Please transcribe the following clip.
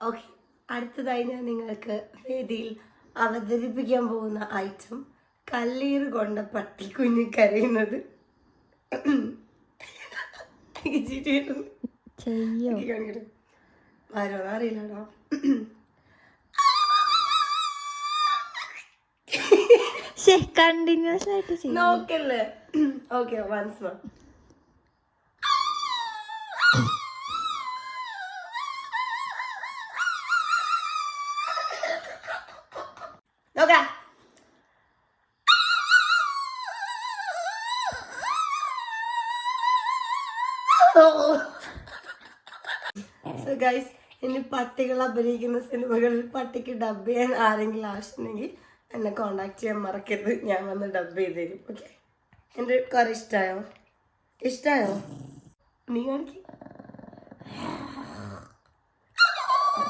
Okay, അടുത്തതായി ഞാൻ നിങ്ങൾക്ക് വേദിയിൽ അവതരിപ്പിക്കാൻ പോകുന്ന ഐറ്റം കല്ലീർ കൊണ്ട പട്ടി കുഞ്ഞ് കരയുന്നത്. അറിയില്ലടോ. കണ്ടിന്യൂസ് ആയിട്ട് നോക്കല്ലേ. Okay, once more. നോക്കാം. സോ ഗൈസ്, ഇനി പട്ടികൾ അഭിനയിക്കുന്ന സിനിമകളിൽ പട്ടിക്ക് ഡബ് ചെയ്യാൻ ആരെങ്കിലും ആവശ്യമുണ്ടെങ്കിൽ എന്നെ കോണ്ടാക്ട് ചെയ്യാൻ മറക്കരുത്. ഞാൻ വന്ന് ഡബ് ചെയ്ത് തരും. ഓക്കെ, എൻ്റെ കുറെ ഇഷ്ടമായോ? നീ കാണിക്കും.